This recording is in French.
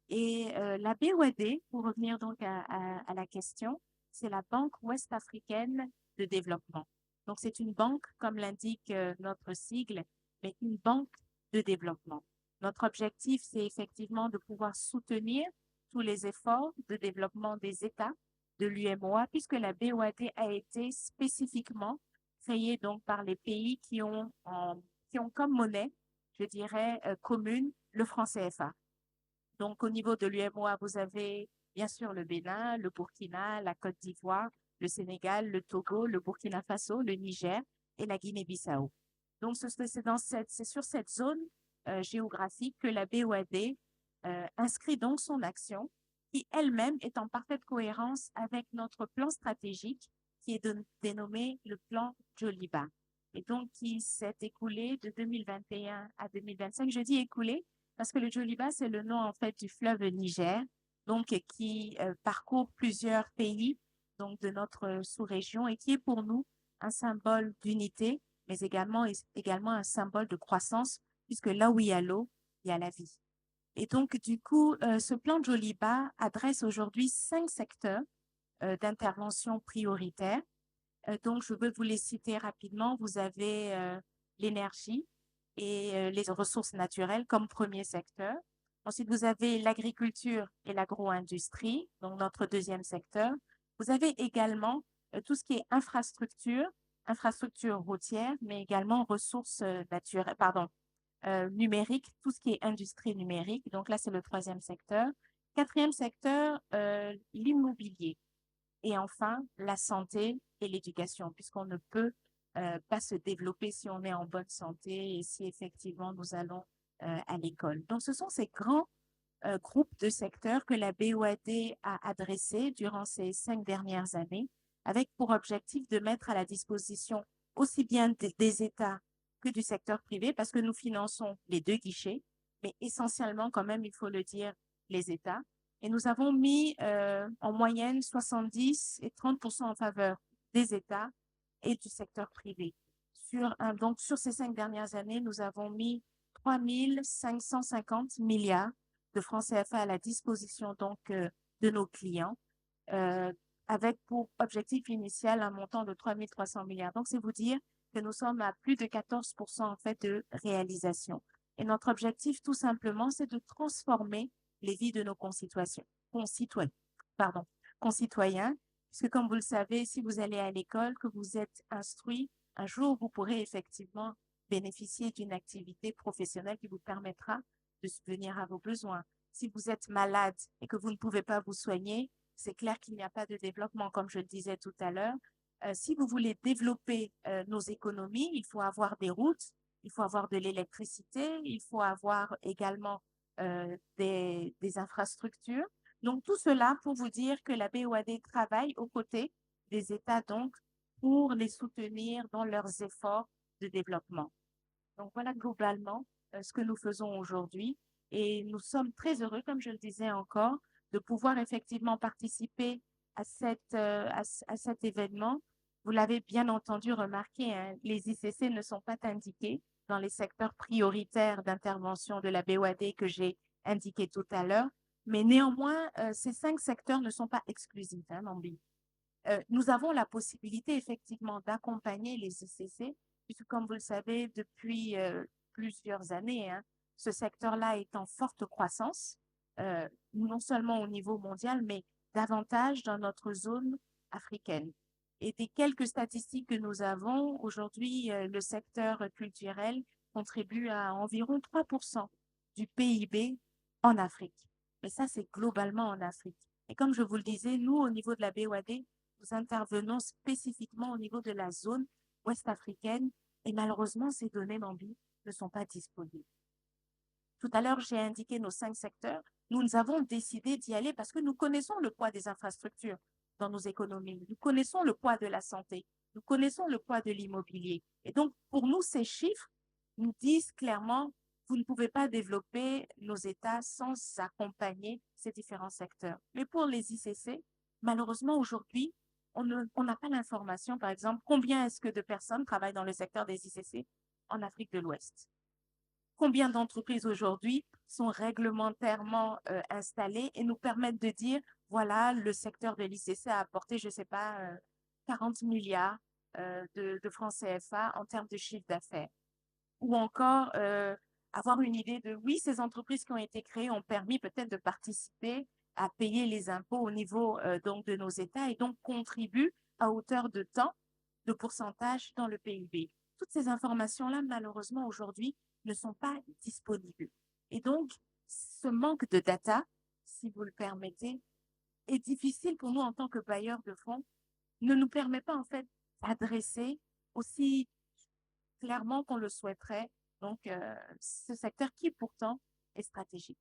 Et la BOAD, pour revenir donc à la question, c'est la Banque ouest-africaine de développement. Donc, c'est une banque, comme l'indique notre sigle, mais une banque de développement. Notre objectif, c'est effectivement de pouvoir soutenir tous les efforts de développement des États de l'UMOA, puisque la BOAD a été spécifiquement créée donc par les pays qui ont comme monnaie, je dirais, commune, le franc CFA. Donc, au niveau de l'UMOA, vous avez bien sûr le Bénin, le Burkina, la Côte d'Ivoire, le Sénégal, le Togo, le Burkina Faso, le Niger et la Guinée-Bissau. Donc, c'est sur cette zone géographique que la BOAD inscrit donc son action, qui elle-même est en parfaite cohérence avec notre plan stratégique qui est dénommé le plan Joliba. Et donc, qui s'est écoulé de 2021 à 2025. Je dis écoulé parce que le Joliba, c'est le nom en fait du fleuve Niger, donc qui parcourt plusieurs pays donc de notre sous-région et qui est pour nous un symbole d'unité, mais également un symbole de croissance, puisque là où il y a l'eau, il y a la vie. Et donc, du coup, ce plan Joliba adresse aujourd'hui 5 secteurs d'intervention prioritaires. Donc, je veux vous les citer rapidement. Vous avez l'énergie et les ressources naturelles comme premier secteur. Ensuite, vous avez l'agriculture et l'agro-industrie, donc notre deuxième secteur. Vous avez également tout ce qui est infrastructure, infrastructure routière, mais également ressources naturelles, pardon, numérique, tout ce qui est industrie numérique. Donc là, c'est le troisième secteur. Quatrième secteur, l'immobilier. Et enfin, la santé et l'éducation, puisqu'on ne peut pas se développer si on est en bonne santé et si effectivement nous allons à l'école. Donc, ce sont ces grands groupes de secteurs que la BOAD a adressés durant ces 5 dernières années, avec pour objectif de mettre à la disposition aussi bien des États que du secteur privé, parce que nous finançons les deux guichets, mais essentiellement, quand même, il faut le dire, les États. Et nous avons mis en moyenne 70 et 30% en faveur des États et du secteur privé. Donc, sur ces 5 dernières années, nous avons mis 3 550 milliards de francs CFA à la disposition donc de nos clients, euh, avec pour objectif initial un montant de 3 300 milliards. Donc, c'est vous dire que nous sommes à plus de 14% en fait de réalisation. Et notre objectif, tout simplement, c'est de transformer les vies de nos concitoyens, pardon, concitoyens, puisque comme vous le savez, si vous allez à l'école, que vous êtes instruit, un jour, vous pourrez effectivement bénéficier d'une activité professionnelle qui vous permettra de subvenir à vos besoins. Si vous êtes malade et que vous ne pouvez pas vous soigner, c'est clair qu'il n'y a pas de développement, comme je le disais tout à l'heure. Si vous voulez développer nos économies, il faut avoir des routes, il faut avoir de l'électricité, il faut avoir également des infrastructures. Donc, tout cela pour vous dire que la BOAD travaille aux côtés des États, donc, pour les soutenir dans leurs efforts de développement. Donc, voilà globalement ce que nous faisons aujourd'hui. Et nous sommes très heureux, comme je le disais encore, de pouvoir effectivement participer à cet événement. Vous l'avez bien entendu remarquer, hein, les ICC ne sont pas indiqués dans les secteurs prioritaires d'intervention de la BOAD que j'ai indiqué tout à l'heure. Mais néanmoins, ces 5 secteurs ne sont pas exclusifs, hein, Nambi. Nous avons la possibilité effectivement d'accompagner les ICC, puisque comme vous le savez, depuis plusieurs années, hein, ce secteur-là est en forte croissance, non seulement au niveau mondial, mais davantage dans notre zone africaine. Et des quelques statistiques que nous avons, aujourd'hui, le secteur culturel contribue à environ 3% du PIB en Afrique. Mais ça, c'est globalement en Afrique. Et comme je vous le disais, nous, au niveau de la BOAD, nous intervenons spécifiquement au niveau de la zone ouest africaine et malheureusement, ces données Nambi ne sont pas disponibles. Tout à l'heure, j'ai indiqué nos 5 secteurs. Nous avons décidé d'y aller parce que nous connaissons le poids des infrastructures dans nos économies. Nous connaissons le poids de la santé. Nous connaissons le poids de l'immobilier. Et donc, pour nous, ces chiffres nous disent clairement, vous ne pouvez pas développer nos États sans accompagner ces différents secteurs. Mais pour les ICC, malheureusement, aujourd'hui, on n'a pas l'information, par exemple, combien est-ce que de personnes travaillent dans le secteur des ICC en Afrique de l'Ouest? Combien d'entreprises aujourd'hui sont réglementairement installés et nous permettent de dire, voilà, le secteur de l'ICC a apporté, je ne sais pas, 40 milliards de francs CFA en termes de chiffre d'affaires. Ou encore avoir une idée de, oui, ces entreprises qui ont été créées ont permis peut-être de participer à payer les impôts au niveau donc de nos États et donc contribuent à hauteur de temps, de pourcentage dans le PIB. Toutes ces informations-là, malheureusement, aujourd'hui, ne sont pas disponibles. Et donc, ce manque de data, si vous le permettez, est difficile pour nous en tant que bailleurs de fonds, ne nous permet pas en fait d'adresser aussi clairement qu'on le souhaiterait, donc ce secteur qui pourtant est stratégique.